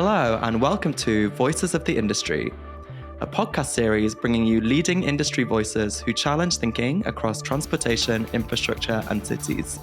Hello and welcome to Voices of the Industry, a podcast series bringing you leading industry voices who challenge thinking across transportation, infrastructure and cities.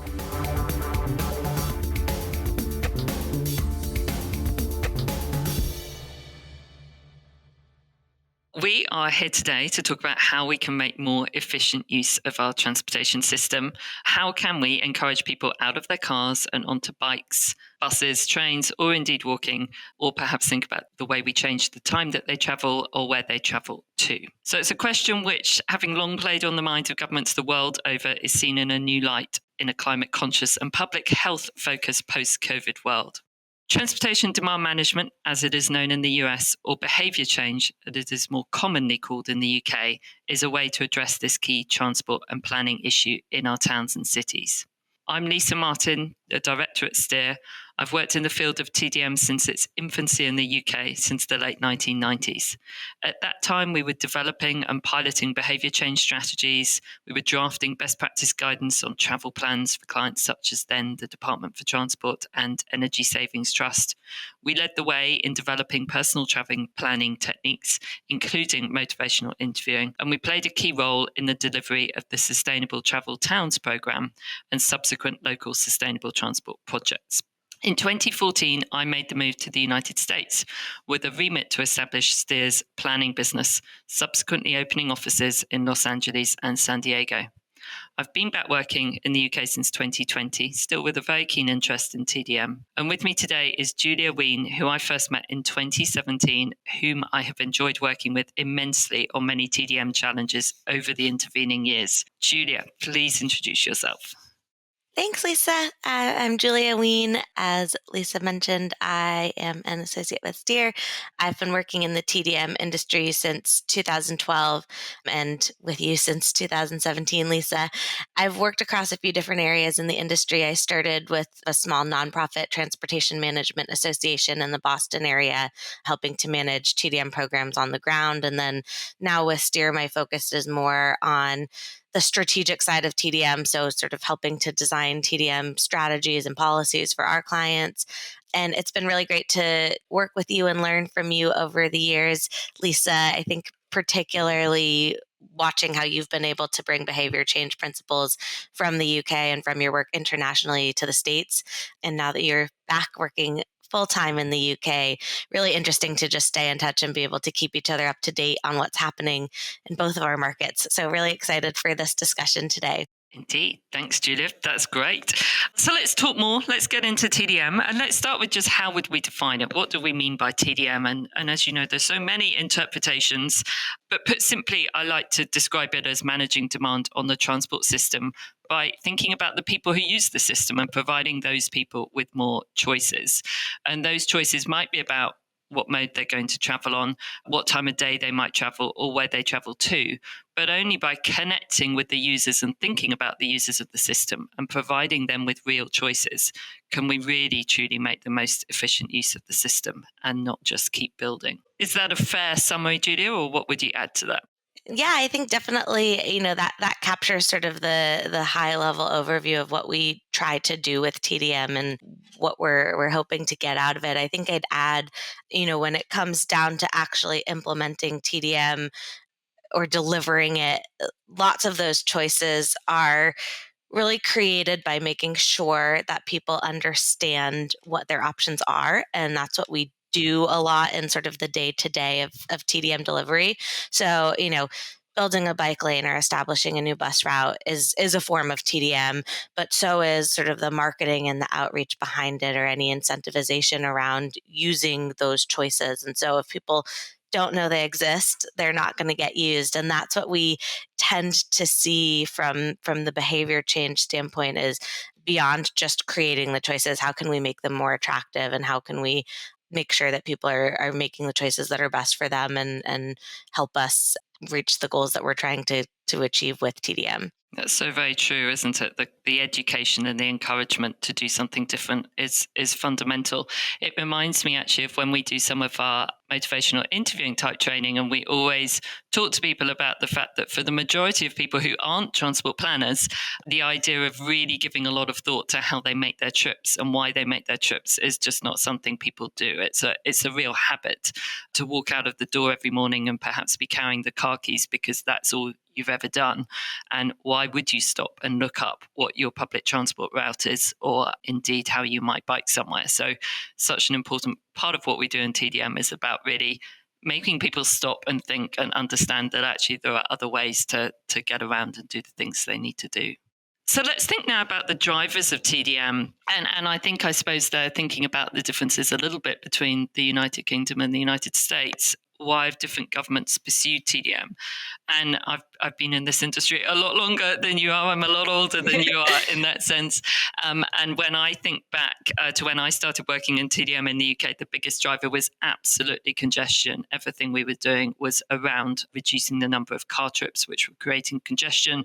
We are here today to talk about how we can make more efficient use of our transportation system. How can we encourage people out of their cars and onto bikes, buses, trains, or indeed walking, or perhaps think about the way we change the time that they travel or where they travel to. So it's a question which, having long played on the minds of governments the world over, is seen in a new light in a climate conscious and public health focused post-COVID world. Transportation demand management, as it is known in the US, or behaviour change, as it is more commonly called in the UK, is a way to address this key transport and planning issue in our towns and cities. I'm Lisa Martin, a director at Steer. I've worked in the field of TDM since its infancy in the UK, since the late 1990s. At that time, we were developing and piloting behaviour change strategies. We were drafting best practice guidance on travel plans for clients such as then the Department for Transport and Energy Savings Trust. We led the way in developing personal travelling planning techniques, including motivational interviewing, and we played a key role in the delivery of the Sustainable Travel Towns programme and subsequent local sustainable transport projects. In 2014, I made the move to the United States with a remit to establish Steer's planning business, subsequently opening offices in Los Angeles and San Diego. I've been back working in the UK since 2020, still with a very keen interest in TDM. And with me today is Julia Wean, who I first met in 2017, whom I have enjoyed working with immensely on many TDM challenges over the intervening years. Julia, please introduce yourself. Thanks, Lisa. I'm Julia Wean. As Lisa mentioned, I am an associate with Steer. I've been working in the TDM industry since 2012 and with you since 2017, Lisa. I've worked across a few different areas in the industry. I started with a small nonprofit transportation management association in the Boston area, helping to manage TDM programs on the ground. And then now with Steer, my focus is more on the strategic side of TDM, so sort of helping to design TDM strategies and policies for our clients. And it's been really great to work with you and learn from you over the years, Lisa. I think particularly watching how you've been able to bring behavior change principles from the UK and from your work internationally to the States. And now that you're back working full-time in the UK, really interesting to just stay in touch and be able to keep each other up to date on what's happening in both of our markets. So really excited for this discussion today. Indeed. Thanks, Julia. That's great. So let's talk more. Let's get into TDM and let's start with just how would we define it? What do we mean by TDM? And as you know, there's so many interpretations, but put simply, I like to describe it as managing demand on the transport system by thinking about the people who use the system and providing those people with more choices. And those choices might be about what mode they're going to travel on, what time of day they might travel, or where they travel to, but only by connecting with the users and thinking about the users of the system and providing them with real choices can we really truly make the most efficient use of the system and not just keep building. Is that a fair summary, Julia, or what would you add to that? Yeah, I think definitely, that captures sort of the high level overview of what we try to do with TDM and what we're hoping to get out of it. I think I'd add, when it comes down to actually implementing TDM or delivering it, lots of those choices are really created by making sure that people understand what their options are. And that's what we do a lot in sort of the day-to-day of TDM delivery. So, building a bike lane or establishing a new bus route is a form of TDM, but so is sort of the marketing and the outreach behind it or any incentivization around using those choices. And so if people don't know they exist, they're not going to get used. And that's what we tend to see from the behavior change standpoint is beyond just creating the choices. How can we make them more attractive and how can we make sure that people are making the choices that are best for them and help us reach the goals that we're trying to achieve with TDM. That's so very true, isn't it? The education and the encouragement to do something different is fundamental. It reminds me actually of when we do some of our motivational interviewing type training, and we always talk to people about the fact that for the majority of people who aren't transport planners, the idea of really giving a lot of thought to how they make their trips and why they make their trips is just not something people do. It's a real habit to walk out of the door every morning and perhaps be carrying the car keys because that's all you've ever done. And why would you stop and look up what your public transport route is, or indeed how you might bike somewhere? So such an important part of what we do in TDM is about really making people stop and think and understand that actually there are other ways to get around and do the things they need to do. So let's think now about the drivers of TDM. And I suppose they're thinking about the differences a little bit between the United Kingdom and the United States. Why have different governments pursued TDM? And I've been in this industry a lot longer than you are. I'm a lot older than you are in that sense. And when I think back to when I started working in TDM in the UK, the biggest driver was absolutely congestion. Everything we were doing was around reducing the number of car trips, which were creating congestion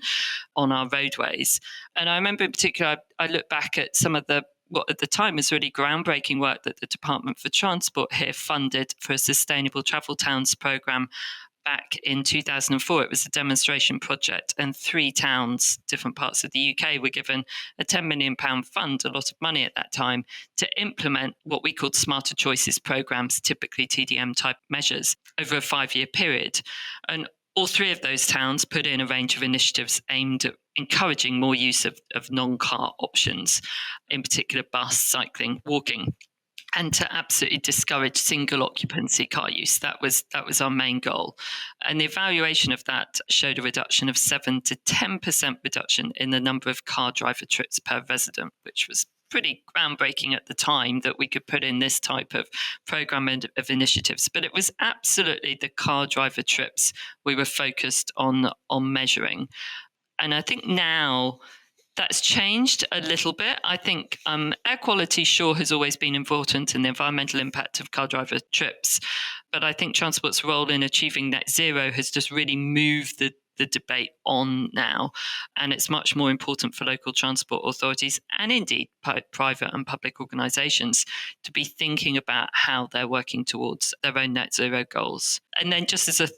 on our roadways. And I remember in particular, I look back at some of what at the time was really groundbreaking work that the Department for Transport here funded for a Sustainable Travel Towns programme back in 2004. It was a demonstration project, and 3 towns, different parts of the UK, were given a £10 million fund, a lot of money at that time, to implement what we called Smarter Choices programmes, typically TDM type measures, over a 5-year period. And all 3 of those towns put in a range of initiatives aimed at encouraging more use of non-car options, in particular bus, cycling, walking, and to absolutely discourage single occupancy car use. That was our main goal. And the evaluation of that showed a reduction of 7 to 10% reduction in the number of car driver trips per resident, which was pretty groundbreaking at the time that we could put in this type of program of initiatives. But it was absolutely the car driver trips we were focused on measuring. And I think now that's changed a little bit. I think air quality sure has always been important and the environmental impact of car driver trips. But I think transport's role in achieving net zero has just really moved the debate on now. And it's much more important for local transport authorities and indeed private and public organisations to be thinking about how they're working towards their own net zero goals. And then just as a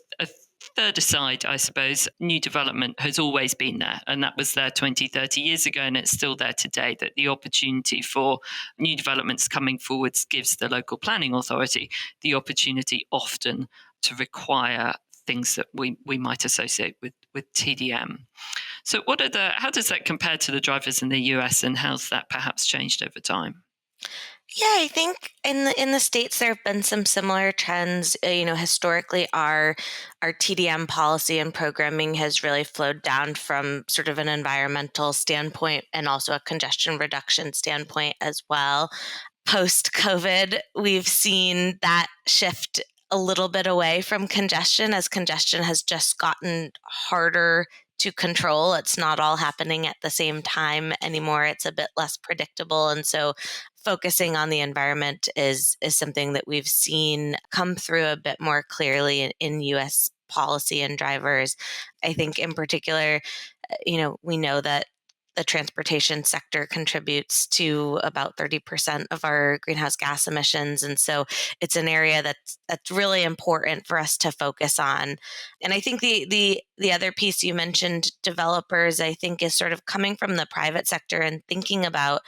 third aside, I suppose, new development has always been there. And that was there 20, 30 years ago, and it's still there today, that the opportunity for new developments coming forwards gives the local planning authority the opportunity often to require things that we might associate with TDM. So how does that compare to the drivers in the US, and how's that perhaps changed over time? Yeah, I think in the States there have been some similar trends. Historically, our TDM policy and programming has really flowed down from sort of an environmental standpoint and also a congestion reduction standpoint as well. Post-COVID, we've seen that shift a little bit away from congestion as congestion has just gotten harder to control. It's not all happening at the same time anymore. It's a bit less predictable. And so focusing on the environment is something that we've seen come through a bit more clearly in US policy and drivers. I think in particular, we know that the transportation sector contributes to about 30% of our greenhouse gas emissions. And so it's an area that's really important for us to focus on. And I think the other piece you mentioned, developers, I think is sort of coming from the private sector and thinking about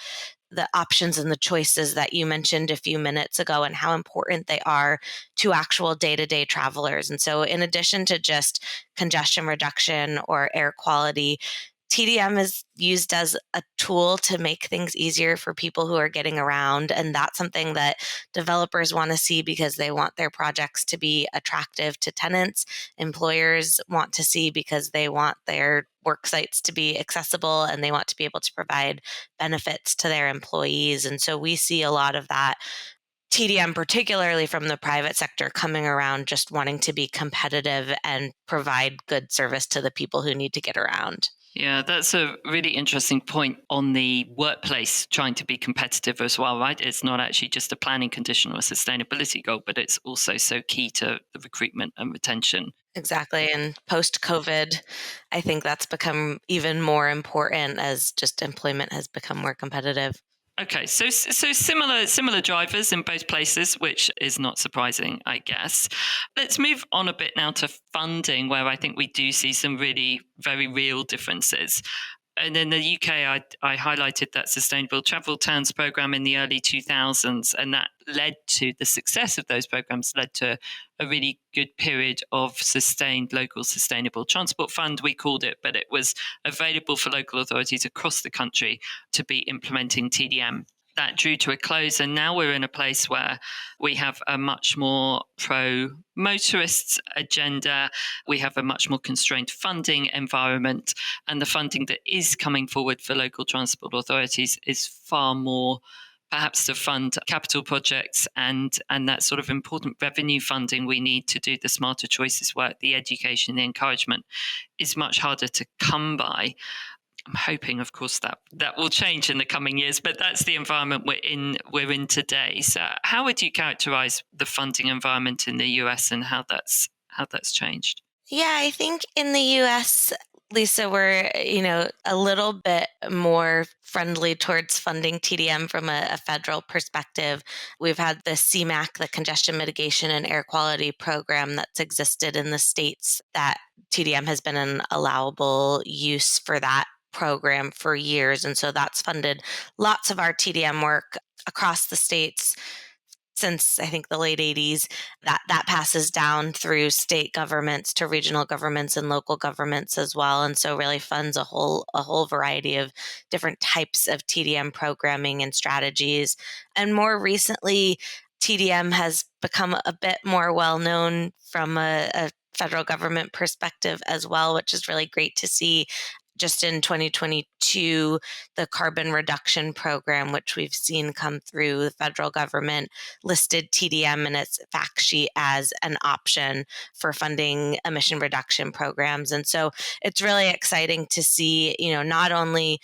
the options and the choices that you mentioned a few minutes ago and how important they are to actual day-to-day travelers. And so in addition to just congestion reduction or air quality, TDM is used as a tool to make things easier for people who are getting around. And that's something that developers want to see because they want their projects to be attractive to tenants. Employers want to see because they want their work sites to be accessible and they want to be able to provide benefits to their employees. And so we see a lot of that TDM, particularly from the private sector, coming around just wanting to be competitive and provide good service to the people who need to get around. Yeah, that's a really interesting point on the workplace trying to be competitive as well, right? It's not actually just a planning condition or a sustainability goal, but it's also so key to the recruitment and retention. Exactly. And post-COVID, I think that's become even more important as just employment has become more competitive. Okay, so similar drivers in both places, which is not surprising, I guess. Let's move on a bit now to funding, where I think we do see some really very real differences. And in the UK, I highlighted that Sustainable Travel Towns program in the early 2000s, and that led to the success of those programs, led to a really good period of sustained local sustainable transport fund, we called it, but it was available for local authorities across the country to be implementing TDM. That drew to a close, and now we're in a place where we have a much more pro motorists agenda. We have a much more constrained funding environment, and the funding that is coming forward for local transport authorities is far more perhaps to fund capital projects and that sort of important revenue funding we need to do the smarter choices work, the education, the encouragement is much harder to come by. I'm hoping, of course, that will change in the coming years, but that's the environment we're in today. So how would you characterize the funding environment in the US and how that's changed? Yeah, I think in the US, Lisa, we're, a little bit more friendly towards funding TDM from a federal perspective. We've had the CMAQ, the Congestion Mitigation and Air Quality Program, that's existed in the states, that TDM has been an allowable use for that program for years. And so that's funded lots of our TDM work across the states since I think the late 80s. That passes down through state governments to regional governments and local governments as well, and so really funds a whole variety of different types of TDM programming and strategies. And more recently, TDM has become a bit more well known from a federal government perspective as well, which is really great to see. Just in 2022, the carbon reduction program, which we've seen come through the federal government, listed TDM in its fact sheet as an option for funding emission reduction programs. And so it's really exciting to see, not only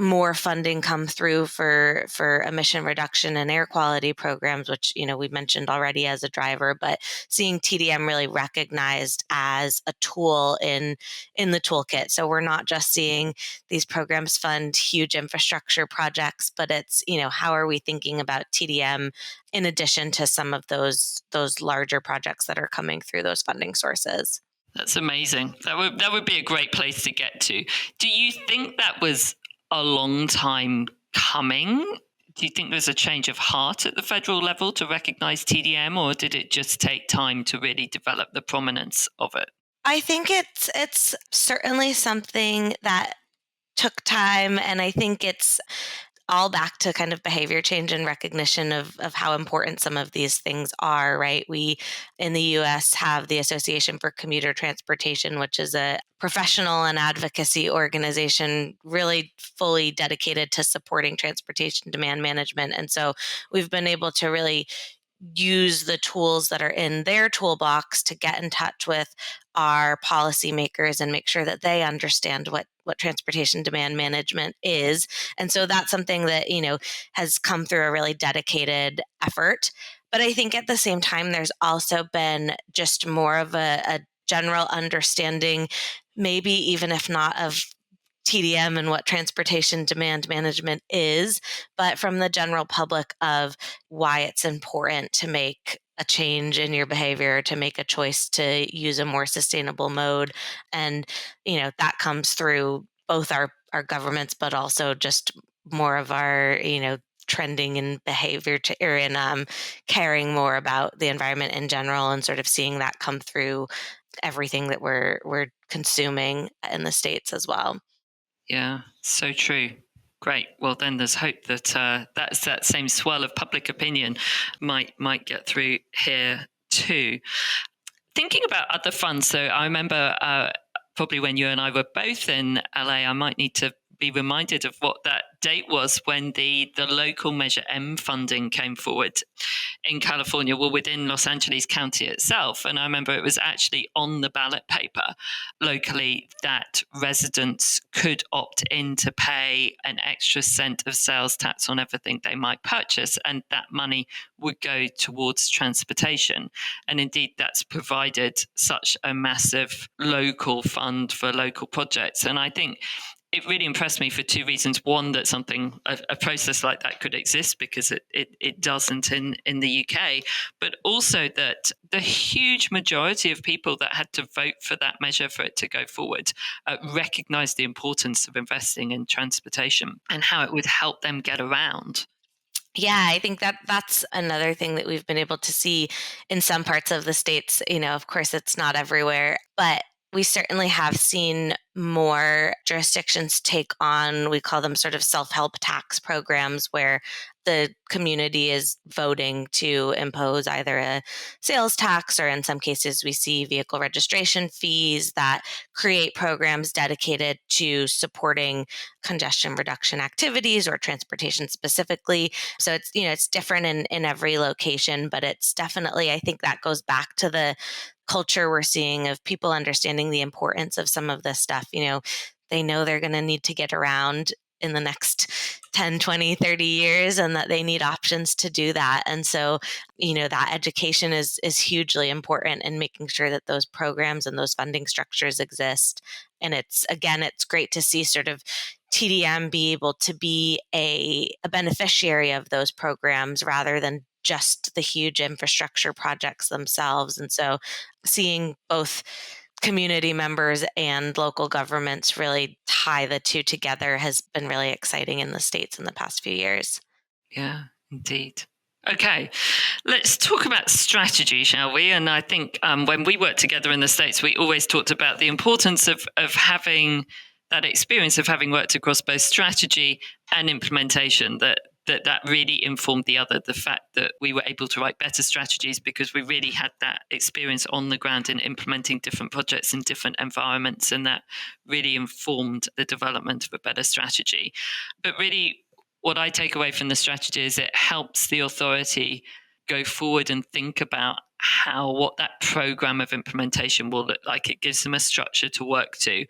more funding come through for emission reduction and air quality programs, which we mentioned already as a driver, but seeing TDM really recognized as a tool in the toolkit. So we're not just seeing these programs fund huge infrastructure projects, but it's how are we thinking about TDM in addition to some of those larger projects that are coming through those funding sources. That's amazing. That would be a great place to get to. Do you think that was a long time coming? Do you think there's a change of heart at the federal level to recognize TDM, or did it just take time to really develop the prominence of it? I think it's certainly something that took time, and I think it's all back to kind of behavior change and recognition of how important some of these things are, right? We in the US have the Association for Commuter Transportation, which is a professional and advocacy organization really fully dedicated to supporting transportation demand management. And so we've been able to really use the tools that are in their toolbox to get in touch with our policymakers and make sure that they understand what transportation demand management is. And so that's something that, has come through a really dedicated effort. But I think at the same time, there's also been just more of a general understanding, maybe even if not of TDM and what transportation demand management is, but from the general public of why it's important to make a change in your behavior, to make a choice to use a more sustainable mode. And, that comes through both our governments, but also just more of our, trending in behavior or in caring more about the environment in general, and sort of seeing that come through everything that we're consuming in the States as well. Yeah, so true. Great. Well, then there's hope that that same swell of public opinion might get through here too. Thinking about other funds, so I remember probably when you and I were both in LA, I might need to be reminded of what that date was when the local Measure M funding came forward in California, well, within Los Angeles County itself. And I remember it was actually on the ballot paper locally that residents could opt in to pay an extra cent of sales tax on everything they might purchase, and that money would go towards transportation. And indeed, that's provided such a massive local fund for local projects. And I think it really impressed me for two reasons. One, that a process like that could exist, because it doesn't in the UK, but also that the huge majority of people that had to vote for that measure for it to go forward recognized the importance of investing in transportation and how it would help them get around. Yeah, I think that's another thing that we've been able to see in some parts of the states. Of course, it's not everywhere, but we certainly have seen more jurisdictions take on, we call them sort of self-help tax programs, where the community is voting to impose either a sales tax, or in some cases we see vehicle registration fees that create programs dedicated to supporting congestion reduction activities or transportation specifically. So it's different in every location, but it's definitely, I think that goes back to the culture we're seeing of people understanding the importance of some of this stuff. They know they're going to need to get around in the next 10, 20, 30 years, and that they need options to do that. And so, that education is hugely important in making sure that those programs and those funding structures exist. And it's great to see sort of TDM be able to be a beneficiary of those programs rather than just the huge infrastructure projects themselves. And so seeing both community members and local governments really tie the two together has been really exciting in the States in the past few years. Yeah, indeed. Okay, let's talk about strategy, shall we? And I think when we worked together in the States, we always talked about the importance of having that experience of having worked across both strategy and implementation, that really informed the other. The fact that we were able to write better strategies because we really had that experience on the ground in implementing different projects in different environments, and that really informed the development of a better strategy. But really, what I take away from the strategy is it helps the authority go forward and think about what that program of implementation will look like. It gives them a structure to work to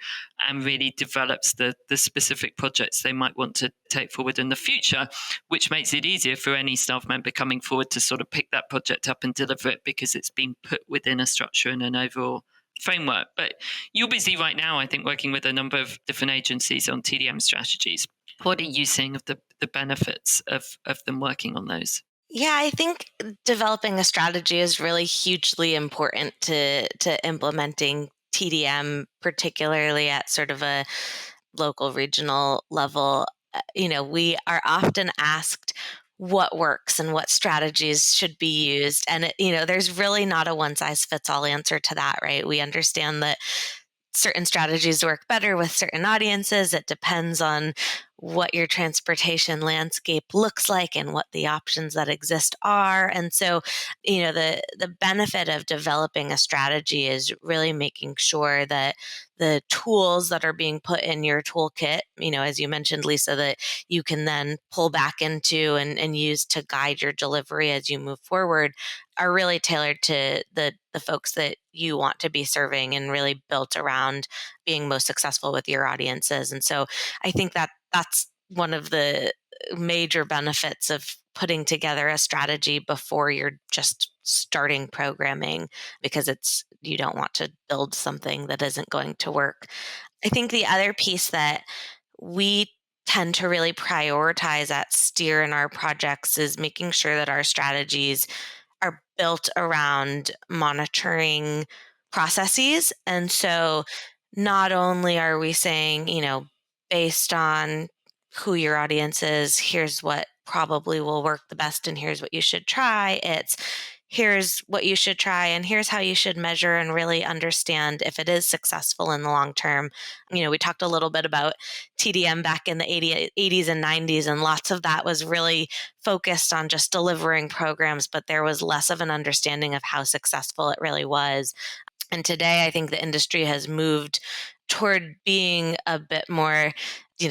and really develops the specific projects they might want to take forward in the future, which makes it easier for any staff member coming forward to sort of pick that project up and deliver it, because it's been put within a structure and an overall framework. But you're busy right now, I think, working with a number of different agencies on TDM strategies. What are you seeing of the benefits of them working on those? Yeah, I think developing a strategy is really hugely important to implementing TDM, particularly at sort of a local, regional level. We are often asked what works and what strategies should be used. And, there's really not a one size fits all answer to that, right? We understand that certain strategies work better with certain audiences. It depends on what your transportation landscape looks like and what the options that exist are. And so, the benefit of developing a strategy is really making sure that the tools that are being put in your toolkit, as you mentioned, Lisa, that you can then pull back into and use to guide your delivery as you move forward, are really tailored to the folks that you want to be serving and really built around being most successful with your audiences. And so I think that that's one of the major benefits of putting together a strategy before you're just starting programming, because you don't want to build something that isn't going to work. I think the other piece that we tend to really prioritize at Steer in our projects is making sure that our strategies are built around monitoring processes. And so not only are we saying, based on who your audience is, here's what probably will work the best and here's what you should try. It's here's what you should try and here's how you should measure and really understand if it is successful in the long term. We talked a little bit about TDM back in the 80s and 90s, and lots of that was really focused on just delivering programs, but there was less of an understanding of how successful it really was. And today, I think the industry has moved toward being a bit more,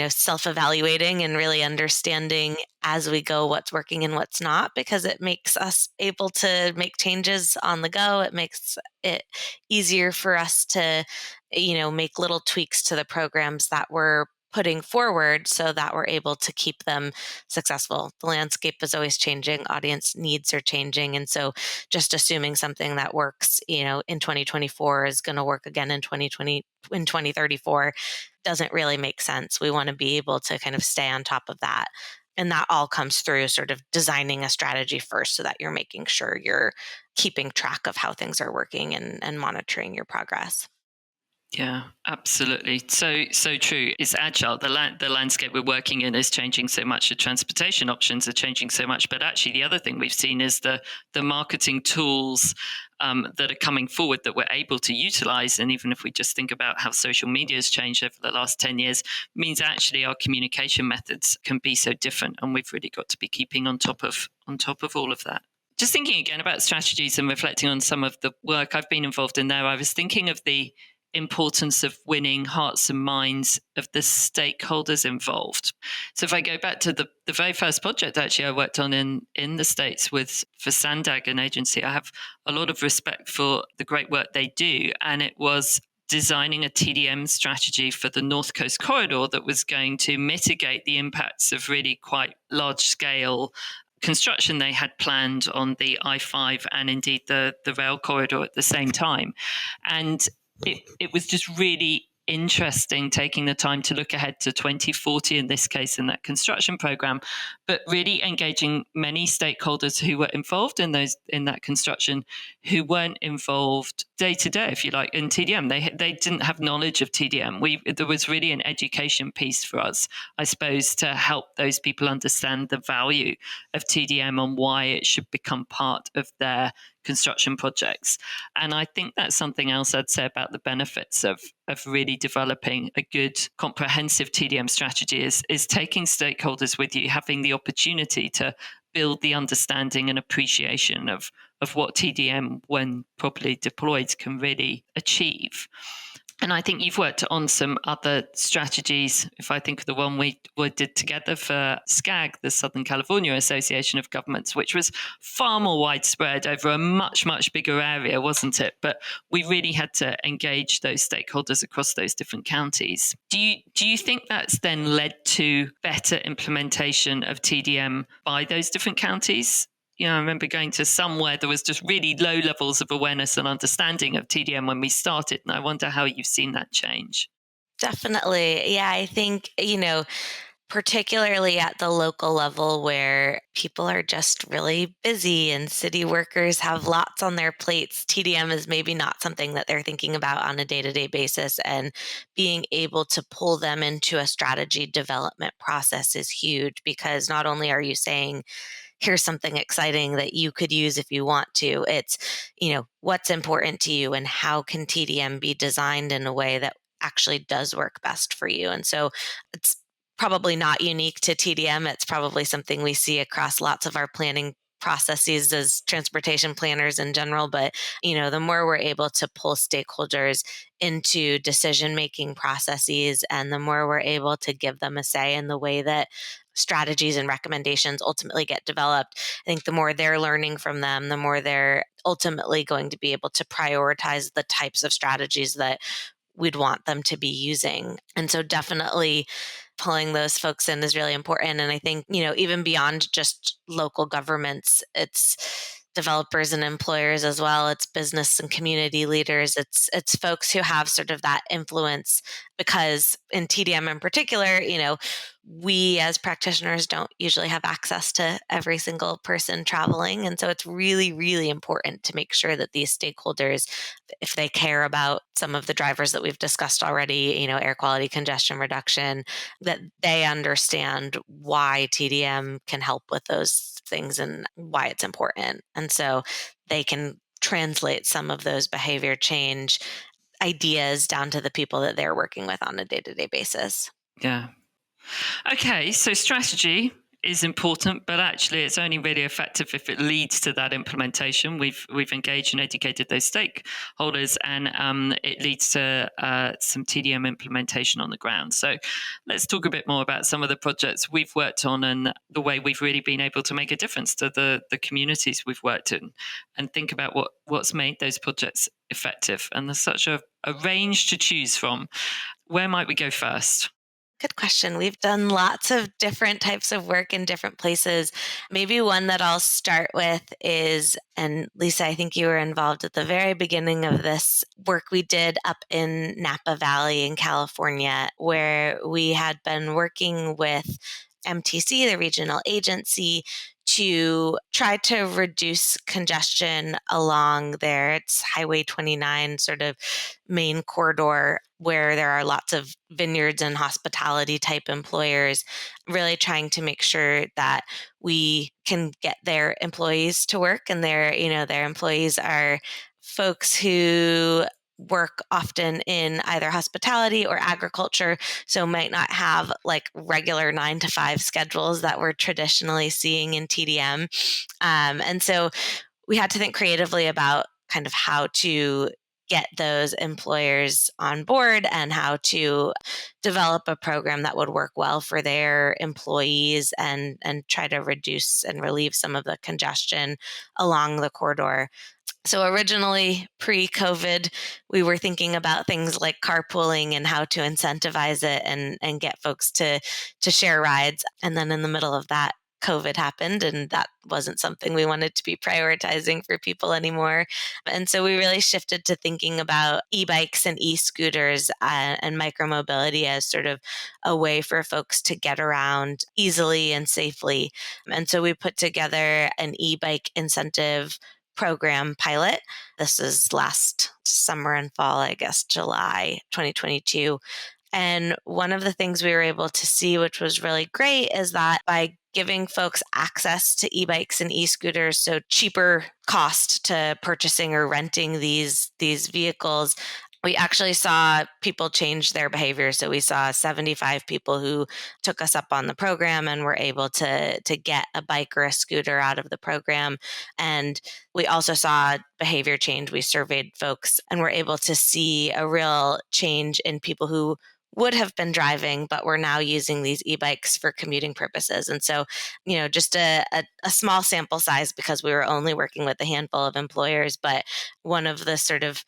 self-evaluating and really understanding as we go what's working and what's not, because it makes us able to make changes on the go. It makes it easier for us to, make little tweaks to the programs that we're putting forward so that we're able to keep them successful. The landscape is always changing, audience needs are changing. And so just assuming something that works, in 2024 is going to work again in 2034 doesn't really make sense. We want to be able to kind of stay on top of that. And that all comes through sort of designing a strategy first so that you're making sure you're keeping track of how things are working and monitoring your progress. Yeah, absolutely. So true. It's agile. The landscape we're working in is changing so much. The transportation options are changing so much. But actually, the other thing we've seen is the marketing tools that are coming forward that we're able to utilize. And even if we just think about how social media has changed over the last 10 years, means actually our communication methods can be so different. And we've really got to be keeping on top of all of that. Just thinking again about strategies and reflecting on some of the work I've been involved in there, I was thinking of the importance of winning hearts and minds of the stakeholders involved. So if I go back to the very first project actually I worked on in the States for Sandag, an agency, I have a lot of respect for the great work they do. And it was designing a TDM strategy for the North Coast corridor that was going to mitigate the impacts of really quite large scale construction they had planned on the I-5 and indeed the rail corridor at the same time. And it was just really interesting taking the time to look ahead to 2040 in this case in that construction program, but really engaging many stakeholders who were involved in that construction who weren't involved day to day, if you like, in TDM. They didn't have knowledge of TDM. There was really an education piece for us, I suppose, to help those people understand the value of TDM and why it should become part of their construction projects. And I think that's something else I'd say about the benefits of really developing a good comprehensive TDM strategy is taking stakeholders with you, having the opportunity to build the understanding and appreciation of what TDM, when properly deployed, can really achieve. And I think you've worked on some other strategies. If I think of the one we did together for SCAG, the Southern California Association of Governments, which was far more widespread over a much, much bigger area, wasn't it? But we really had to engage those stakeholders across those different counties. Do you think that's then led to better implementation of TDM by those different counties? I remember going to somewhere there was just really low levels of awareness and understanding of TDM when we started. And I wonder how you've seen that change. Definitely. Yeah, I think, particularly at the local level where people are just really busy and city workers have lots on their plates, TDM is maybe not something that they're thinking about on a day-to-day basis. And being able to pull them into a strategy development process is huge, because not only are you saying, here's something exciting that you could use if you want to. It's, what's important to you and how can TDM be designed in a way that actually does work best for you. And so it's probably not unique to TDM. It's probably something we see across lots of our planning processes as transportation planners in general. But, the more we're able to pull stakeholders into decision-making processes and the more we're able to give them a say in the way that strategies and recommendations ultimately get developed, I think the more they're learning from them, the more they're ultimately going to be able to prioritize the types of strategies that we'd want them to be using. And so definitely pulling those folks in is really important. And I think, even beyond just local governments, it's developers and employers as well. It's business and community leaders. It's folks who have sort of that influence, because in TDM in particular, we as practitioners don't usually have access to every single person traveling. And so it's really, really important to make sure that these stakeholders, if they care about some of the drivers that we've discussed already, air quality, congestion reduction, that they understand why TDM can help with those things and why it's important. And so they can translate some of those behavior change ideas down to the people that they're working with on a day-to-day basis. Yeah. Okay, so strategy is important, but actually it's only really effective if it leads to that implementation. We've engaged and educated those stakeholders, and it leads to some TDM implementation on the ground. So let's talk a bit more about some of the projects we've worked on and the way we've really been able to make a difference to the communities we've worked in, and think about what's made those projects effective. And there's such a range to choose from. Where might we go first? Good question. We've done lots of different types of work in different places. Maybe one that I'll start with is, and Lisa, I think you were involved at the very beginning of this work we did up in Napa Valley in California, where we had been working with MTC, the regional agency, to try to reduce congestion along there. It's Highway 29, sort of main corridor where there are lots of vineyards and hospitality type employers, really trying to make sure that we can get their employees to work, and their employees are folks who work often in either hospitality or agriculture, so might not have like regular 9 to 5 schedules that we're traditionally seeing in TDM. And so we had to think creatively about kind of how to get those employers on board and how to develop a program that would work well for their employees and try to reduce and relieve some of the congestion along the corridor. So originally, pre-COVID, we were thinking about things like carpooling and how to incentivize it and get folks to share rides. And then in the middle of that, COVID happened, and that wasn't something we wanted to be prioritizing for people anymore. And so we really shifted to thinking about e-bikes and e-scooters and micromobility as sort of a way for folks to get around easily and safely. And so we put together an e-bike incentive program pilot. This is last summer and fall, I guess, July 2022. And one of the things we were able to see, which was really great, is that by giving folks access to e-bikes and e-scooters, so cheaper cost to purchasing or renting these vehicles, we actually saw people change their behavior. So we saw 75 people who took us up on the program and were able to get a bike or a scooter out of the program. And we also saw behavior change. We surveyed folks and were able to see a real change in people who would have been driving, but we're now using these e-bikes for commuting purposes. And so, just a small sample size because we were only working with a handful of employers, but one of the sort of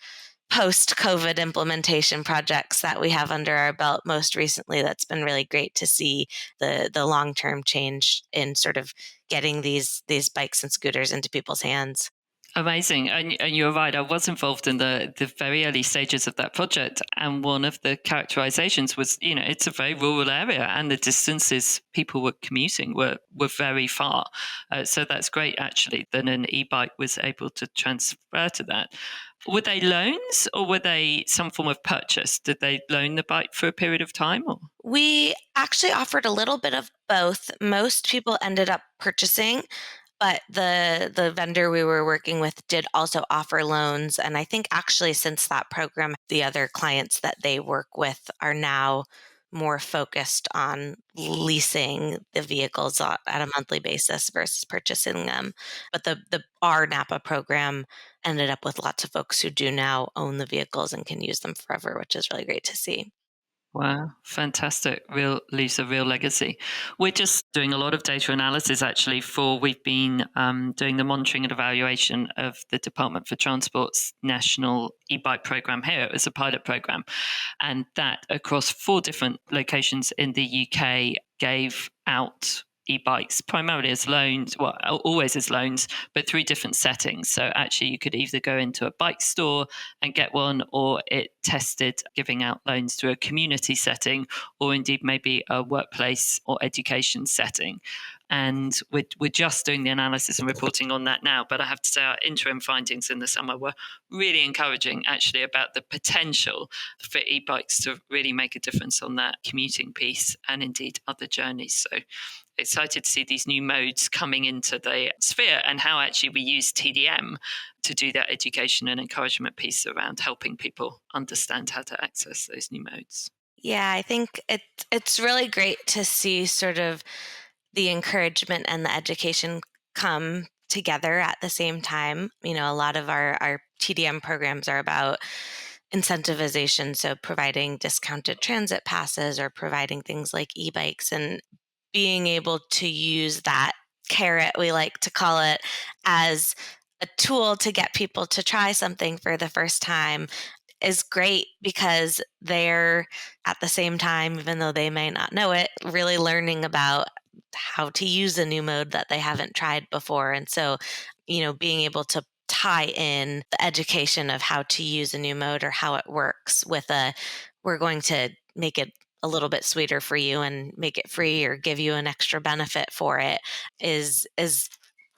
post-COVID implementation projects that we have under our belt most recently that's been really great to see the long-term change in sort of getting these bikes and scooters into people's hands. Amazing. And you're right. I was involved in the very early stages of that project. And one of the characterizations was, it's a very rural area and the distances people were commuting were very far. So that's great, actually, that an e-bike was able to transfer to that. Were they loans or were they some form of purchase? Did they loan the bike for a period of time? Or? We actually offered a little bit of both. Most people ended up purchasing, but the vendor we were working with did also offer loans. And I think actually since that program, the other clients that they work with are now more focused on leasing the vehicles at a monthly basis versus purchasing them. But our Napa program ended up with lots of folks who do now own the vehicles and can use them forever, which is really great to see. Wow, fantastic. Leaves a real legacy. We're just doing a lot of data analysis actually we've been doing the monitoring and evaluation of the Department for Transport's national e-bike program here as a pilot program. And that across 4 different locations in the UK gave out e-bikes primarily as loans, well, always as loans, but 3 different settings. So actually you could either go into a bike store and get one, or it tested giving out loans through a community setting, or indeed maybe a workplace or education setting. And we're just doing the analysis and reporting on that now. But I have to say our interim findings in the summer were really encouraging, actually, about the potential for e-bikes to really make a difference on that commuting piece and indeed other journeys. So excited to see these new modes coming into the sphere and how actually we use TDM to do that education and encouragement piece around helping people understand how to access those new modes. Yeah, I think it's really great to see sort of the encouragement and the education come together at the same time. A lot of our TDM programs are about incentivization, so providing discounted transit passes or providing things like e-bikes, and being able to use that carrot, we like to call it, as a tool to get people to try something for the first time is great because they're at the same time, even though they may not know it, really learning about how to use a new mode that they haven't tried before. And so, being able to tie in the education of how to use a new mode or how it works with we're going to make it a little bit sweeter for you and make it free or give you an extra benefit for it is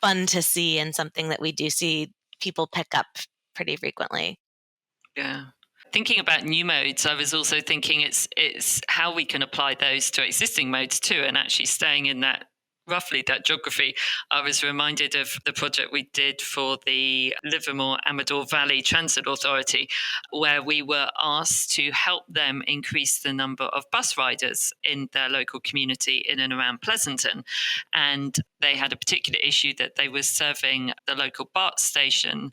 fun to see, and something that we do see people pick up pretty frequently. Yeah. Thinking about new modes, I was also thinking it's how we can apply those to existing modes too, and actually staying in that roughly that geography. I was reminded of the project we did for the Livermore Amador Valley Transit Authority, where we were asked to help them increase the number of bus riders in their local community in and around Pleasanton. And they had a particular issue that they were serving the local BART station,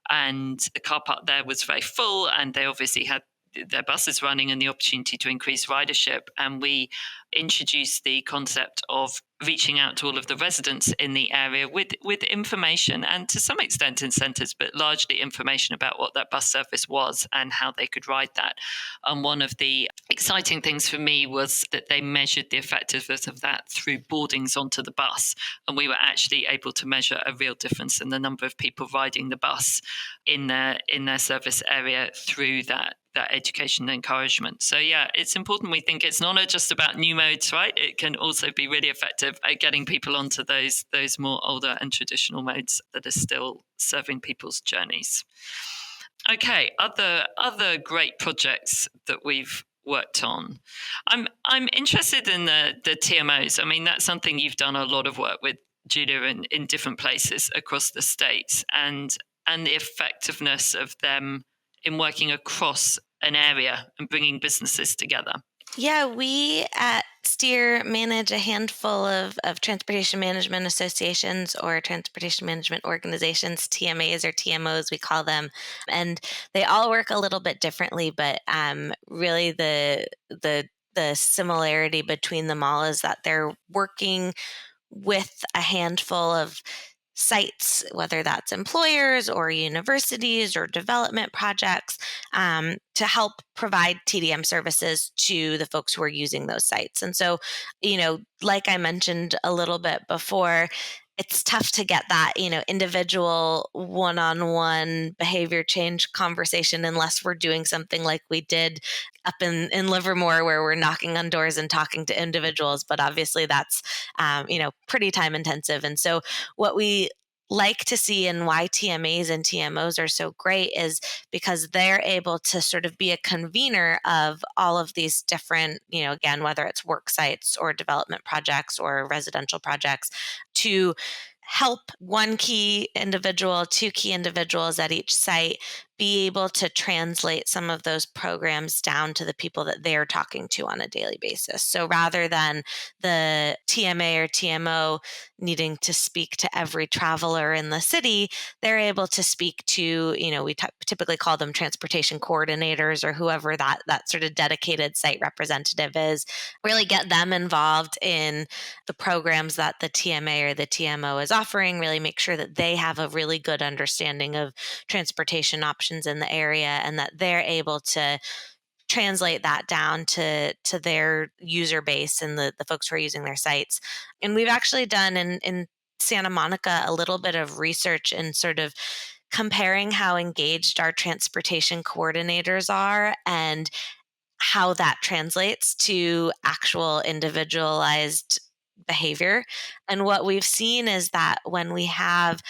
and the car park there was very full, and they obviously had their buses running and the opportunity to increase ridership. And we introduced the concept of reaching out to all of the residents in the area with information and to some extent incentives, but largely information about what that bus service was and how they could ride that. And one of the exciting things for me was that they measured the effectiveness of that through boardings onto the bus. And we were actually able to measure a real difference in the number of people riding the bus in their service area through that education and encouragement. So yeah, it's important we think it's not just about new modes, right? It can also be really effective at getting people onto those more older and traditional modes that are still serving people's journeys. Okay, other great projects that we've worked on. I'm interested in the TMOs. I mean, that's something you've done a lot of work with, Julia, in different places across the states, and the effectiveness of them in working across an area and bringing businesses together. Yeah, we at Steer manage a handful of transportation management associations or transportation management organizations, TMAs or TMOs, we call them. And they all work a little bit differently, but really the similarity between them all is that they're working with a handful of sites, whether that's employers or universities or development projects, to help provide TDM services to the folks who are using those sites. And so, like I mentioned a little bit before, it's tough to get that, individual one-on-one behavior change conversation unless we're doing something like we did up in Livermore, where we're knocking on doors and talking to individuals. But obviously that's, pretty time intensive. And so what we like to see, and why TMAs and TMOs are so great, is because they're able to sort of be a convener of all of these different, again, whether it's work sites or development projects or residential projects, to help one key individual, two key individuals at each site be able to translate some of those programs down to the people that they're talking to on a daily basis. So rather than the TMA or TMO needing to speak to every traveler in the city, they're able to speak to, we typically call them transportation coordinators or whoever that sort of dedicated site representative is, really get them involved in the programs that the TMA or the TMO is offering, really make sure that they have a really good understanding of transportation options in the area, and that they're able to translate that down to their user base and the folks who are using their sites. And we've actually done in Santa Monica a little bit of research in sort of comparing how engaged our transportation coordinators are and how that translates to actual individualized behavior. And what we've seen is that when we have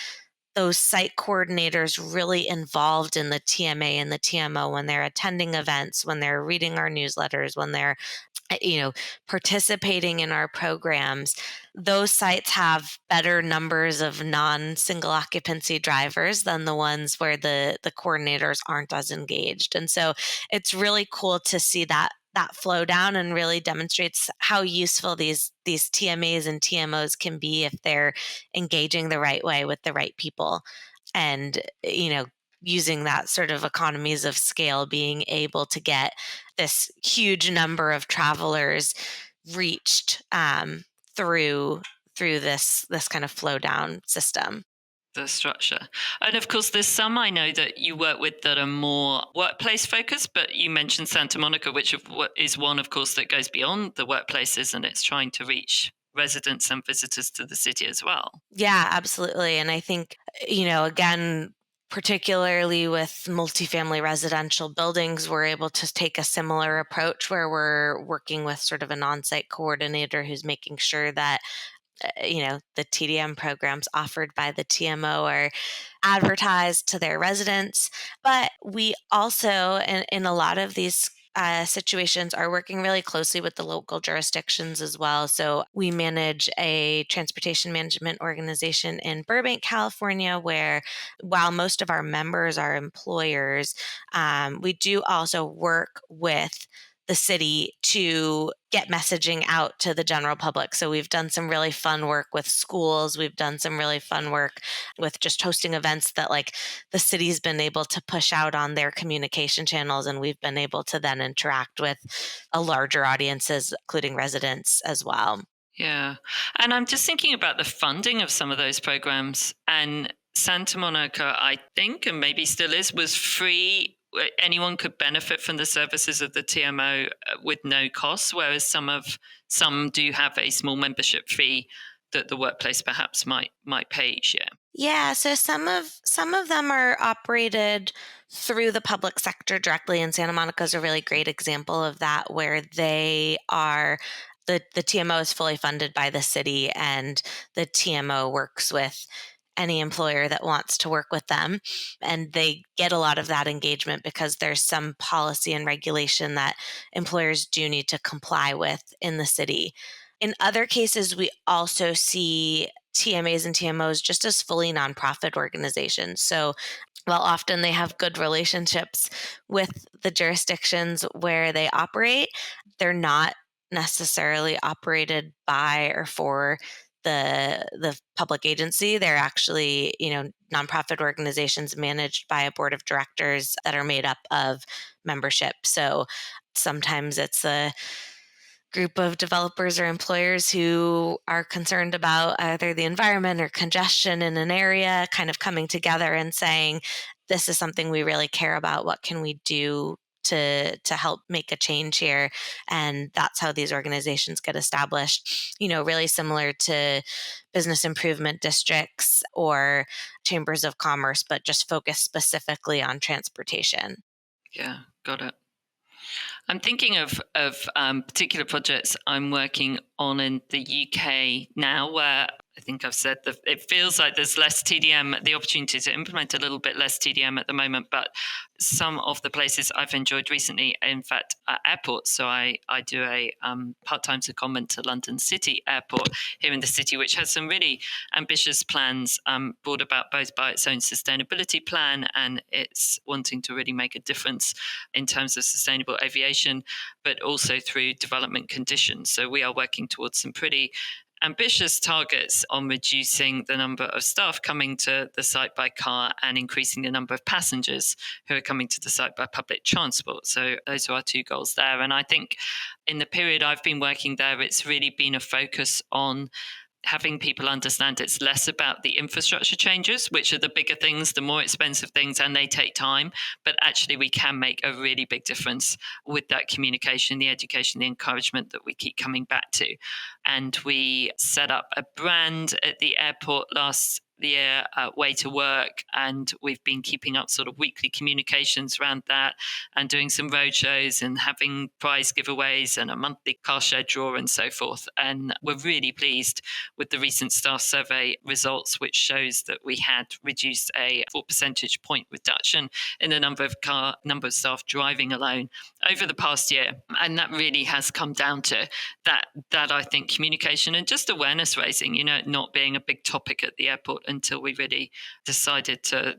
those site coordinators really involved in the TMA and the TMO, when they're attending events, when they're reading our newsletters, when they're participating in our programs, those sites have better numbers of non-single occupancy drivers than the ones where the coordinators aren't as engaged. And so it's really cool to see that flow down, and really demonstrates how useful these TMAs and TMOs can be if they're engaging the right way with the right people. And, using that sort of economies of scale, being able to get this huge number of travelers reached through this kind of flow down system. the structure. And of course, there's some I know that you work with that are more workplace focused, but you mentioned Santa Monica, which is one, of course, that goes beyond the workplaces, and it's trying to reach residents and visitors to the city as well. Yeah, absolutely. And I think, again, particularly with multifamily residential buildings, we're able to take a similar approach where we're working with sort of an on-site coordinator who's making sure that the TDM programs offered by the TMO are advertised to their residents. But we also, in a lot of these situations, are working really closely with the local jurisdictions as well. So we manage a transportation management organization in Burbank, California, where while most of our members are employers, we do also work with the city to get messaging out to the general public. So we've done some really fun work with schools. We've done some really fun work with just hosting events that like the city's been able to push out on their communication channels. And we've been able to then interact with a larger audiences, including residents as well. Yeah. And I'm just thinking about the funding of some of those programs. And Santa Monica, I think, and maybe still is, was free. Anyone could benefit from the services of the TMO with no cost, whereas some do have a small membership fee that the workplace perhaps might pay each year. Yeah, so some of them are operated through the public sector directly, and Santa Monica is a really great example of that, where they are the TMO is fully funded by the city, and the TMO works with any employer that wants to work with them. And they get a lot of that engagement because there's some policy and regulation that employers do need to comply with in the city. In other cases, we also see TMAs and TMOs just as fully nonprofit organizations. So while often they have good relationships with the jurisdictions where they operate, they're not necessarily operated by or for the public agency. They're actually, nonprofit organizations managed by a board of directors that are made up of membership. So sometimes it's a group of developers or employers who are concerned about either the environment or congestion in an area kind of coming together and saying, this is something we really care about. What can we do to help make a change here? And that's how these organizations get established, really similar to business improvement districts or chambers of commerce, but just focused specifically on transportation. Yeah, got it. I'm thinking of particular projects I'm working on in the UK now, where I think I've said that it feels like there's less TDM, the opportunity to implement a little bit less TDM at the moment, but some of the places I've enjoyed recently, in fact, are airports. So I do a part-time secondment to London City Airport here in the city, which has some really ambitious plans brought about both by its own sustainability plan and it's wanting to really make a difference in terms of sustainable aviation, but also through development conditions. So we are working towards some pretty ambitious targets on reducing the number of staff coming to the site by car and increasing the number of passengers who are coming to the site by public transport. So those are our two goals there. And I think in the period I've been working there, it's really been a focus on having people understand it's less about the infrastructure changes, which are the bigger things, the more expensive things, and they take time. But actually, we can make a really big difference with that communication, the education, the encouragement that we keep coming back to. And we set up a brand at the airport last year, Way to Work, and we've been keeping up sort of weekly communications around that and doing some roadshows and having prize giveaways and a monthly car share draw and so forth. And we're really pleased with the recent staff survey results, which shows that we had reduced a 4 percentage point reduction in the number of staff driving alone over the past year. And that really has come down to that I think communication and just awareness raising, not being a big topic at the airport until we really decided to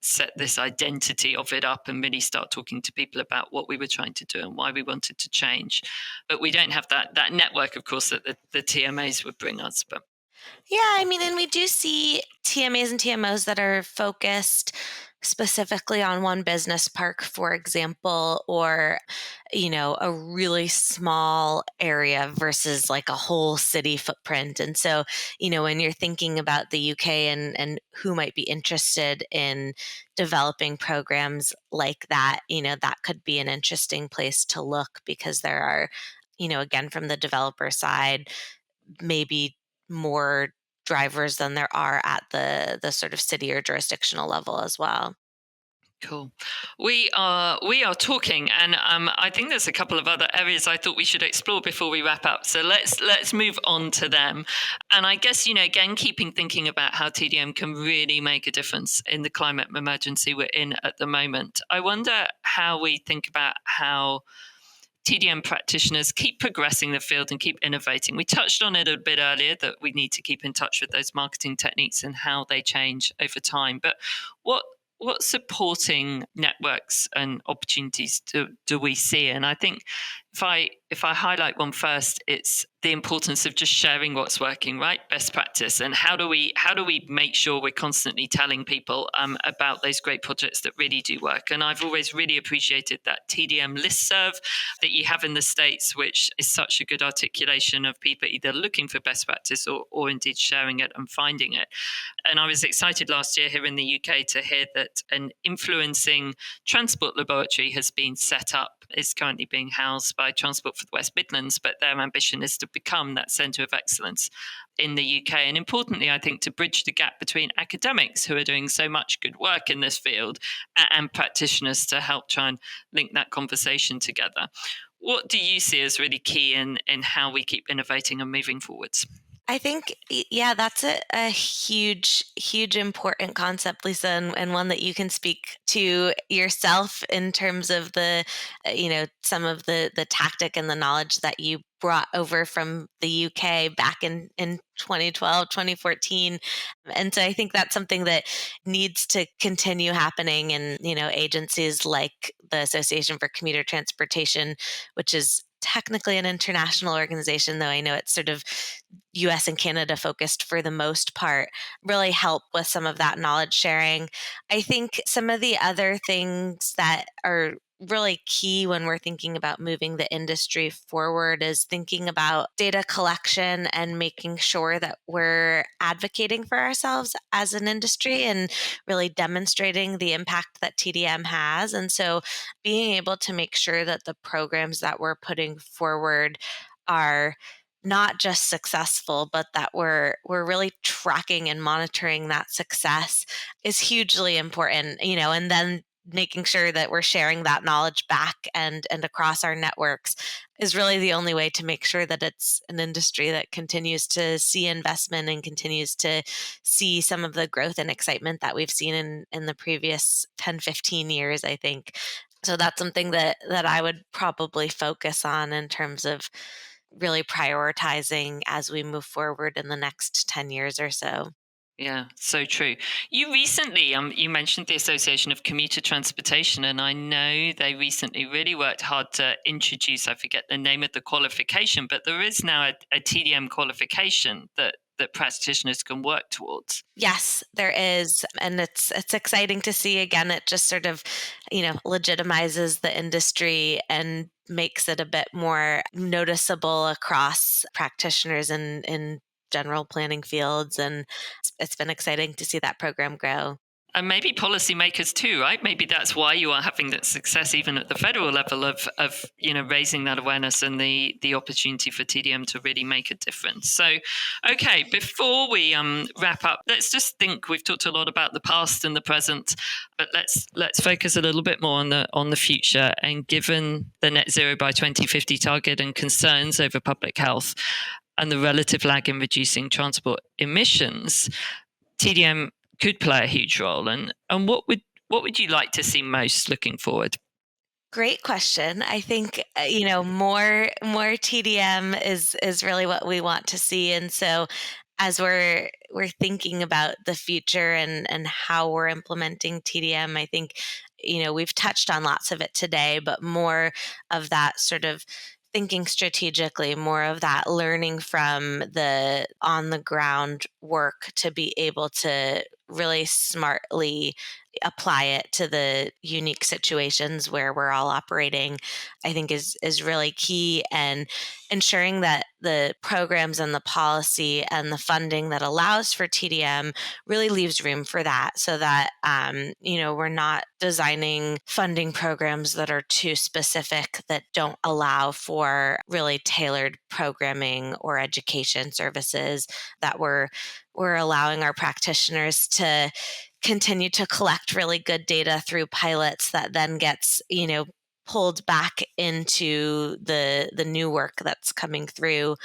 set this identity of it up and really start talking to people about what we were trying to do and why we wanted to change. But we don't have that network, of course, that the TMAs would bring us. But yeah, and we do see TMAs and TMOs that are focused specifically on one business park, for example, or, a really small area versus like a whole city footprint. And so, when you're thinking about the UK and who might be interested in developing programs like that, that could be an interesting place to look because there are, again, from the developer side, maybe more drivers than there are at the sort of city or jurisdictional level as well. Cool. We are talking, and I think there's a couple of other areas I thought we should explore before we wrap up. So let's move on to them. And I guess again, keeping thinking about how TDM can really make a difference in the climate emergency we're in at the moment. I wonder how we think about how TDM practitioners keep progressing the field and keep innovating. We touched on it a bit earlier that we need to keep in touch with those marketing techniques and how they change over time. But what supporting networks and opportunities do we see? And I think if I highlight one first, it's the importance of just sharing what's working, right? Best practice, and how do we make sure we're constantly telling people about those great projects that really do work? And I've always really appreciated that TDM listserv that you have in the States, which is such a good articulation of people either looking for best practice or indeed sharing it and finding it. And I was excited last year here in the UK to hear that an influencing transport laboratory has been set up. It's currently being housed by Transport for the West Midlands, but their ambition is to become that centre of excellence in the UK. And importantly, I think to bridge the gap between academics who are doing so much good work in this field and practitioners to help try and link that conversation together. What do you see as really key in how we keep innovating and moving forwards? I think, yeah, that's a huge, huge important concept, Lisa, and one that you can speak to yourself in terms of some of the tactic and the knowledge that you brought over from the UK back in 2012, 2014. And so I think that's something that needs to continue happening. And, agencies like the Association for Commuter Transportation, which is technically an international organization, though I know it's sort of US and Canada focused for the most part, really help with some of that knowledge sharing. I think some of the other things that are really key when we're thinking about moving the industry forward is thinking about data collection and making sure that we're advocating for ourselves as an industry and really demonstrating the impact that TDM has. And so being able to make sure that the programs that we're putting forward are not just successful, but that we're really tracking and monitoring that success is hugely important, and then making sure that we're sharing that knowledge back and across our networks is really the only way to make sure that it's an industry that continues to see investment and continues to see some of the growth and excitement that we've seen in the previous 10, 15 years, I think. So that's something that I would probably focus on in terms of really prioritizing as we move forward in the next 10 years or so. Yeah, so true. You recently, you mentioned the Association of Commuter Transportation, and I know they recently really worked hard to introduce, I forget the name of the qualification, but there is now a TDM qualification that practitioners can work towards. Yes, there is. And it's exciting to see. Again, it just sort of, legitimizes the industry and makes it a bit more noticeable across practitioners in general planning fields. And it's been exciting to see that program grow. And maybe policymakers too, right? Maybe that's why you are having that success even at the federal level of raising that awareness and the opportunity for TDM to really make a difference. So, okay, before we wrap up, let's just think. We've talked a lot about the past and the present, but let's focus a little bit more on the future. And given the net zero by 2050 target and concerns over public health and the relative lag in reducing transport emissions, TDM could play a huge role. And what would you like to see most looking forward? Great question. I think more TDM is really what we want to see, and so as we're thinking about the future and how we're implementing TDM, I think we've touched on lots of it today, but more of that sort of thinking strategically, more of that learning from the on the ground work to be able to really smartly apply it to the unique situations where we're all operating, I think is really key. And ensuring that the programs and the policy and the funding that allows for TDM really leaves room for that, so that we're not designing funding programs that are too specific, that don't allow for really tailored programming or education services, that we're allowing our practitioners to continue to collect really good data through pilots that then gets pulled back into the new work that's coming through,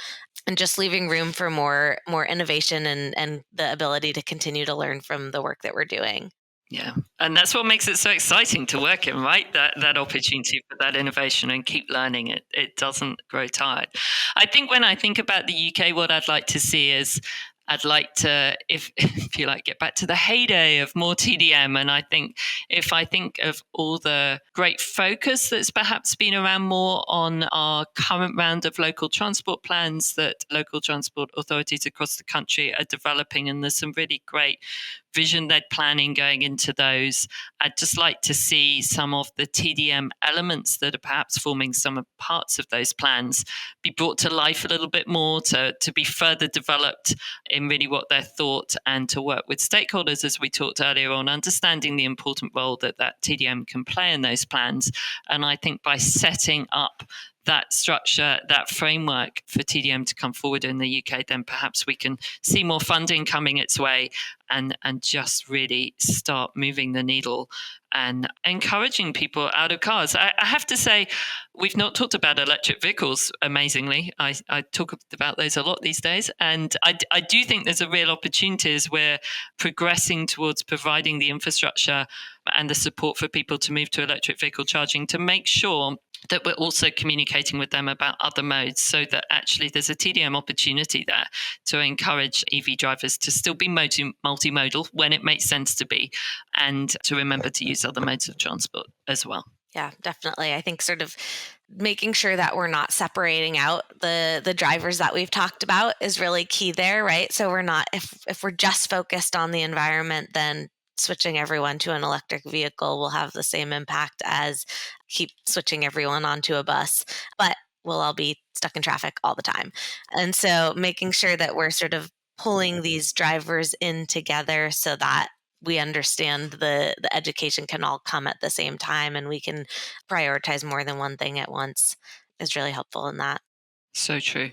and just leaving room for more innovation and the ability to continue to learn from the work that we're doing. Yeah. And that's what makes it so exciting to work in, right? That opportunity for that innovation and keep learning. It doesn't grow tired. I think when I think about the UK, what I'd like to see is I'd like to, if you like, get back to the heyday of more TDM. And I think if I think of all the great focus that's perhaps been around more on our current round of local transport plans that local transport authorities across the country are developing, and there's some really great vision-led planning going into those. I'd just like to see some of the TDM elements that are perhaps forming some parts of those plans be brought to life a little bit more, to be further developed in really what they're thought, and to work with stakeholders, as we talked earlier on, understanding the important role that TDM can play in those plans. And I think by setting up that structure, that framework for TDM to come forward in the UK, then perhaps we can see more funding coming its way and just really start moving the needle and encouraging people out of cars. I have to say, we've not talked about electric vehicles, amazingly. I talk about those a lot these days. And I do think there's a real opportunity as we're progressing towards providing the infrastructure and the support for people to move to electric vehicle charging, to make sure that we're also communicating with them about other modes, so that actually there's a TDM opportunity there to encourage EV drivers to still be multimodal when it makes sense to be, and to remember to use other modes of transport as well. Yeah, definitely. I think sort of making sure that we're not separating out the drivers that we've talked about is really key there, right? So we're not, if we're just focused on the environment, then switching everyone to an electric vehicle will have the same impact as keep switching everyone onto a bus, but we'll all be stuck in traffic all the time. And so making sure that we're sort of pulling these drivers in together, so that we understand the education can all come at the same time, and we can prioritize more than one thing at once, is really helpful in that. So true.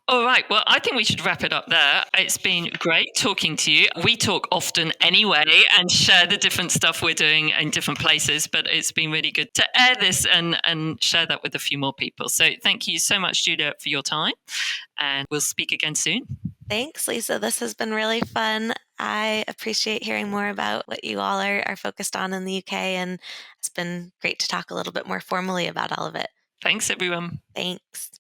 All right. Well, I think we should wrap it up there. It's been great talking to you. We talk often anyway and share the different stuff we're doing in different places, but it's been really good to air this and share that with a few more people. So thank you so much, Julia, for your time, and we'll speak again soon. Thanks, Lisa. This has been really fun. I appreciate hearing more about what you all are focused on in the UK, and it's been great to talk a little bit more formally about all of it. Thanks, everyone. Thanks.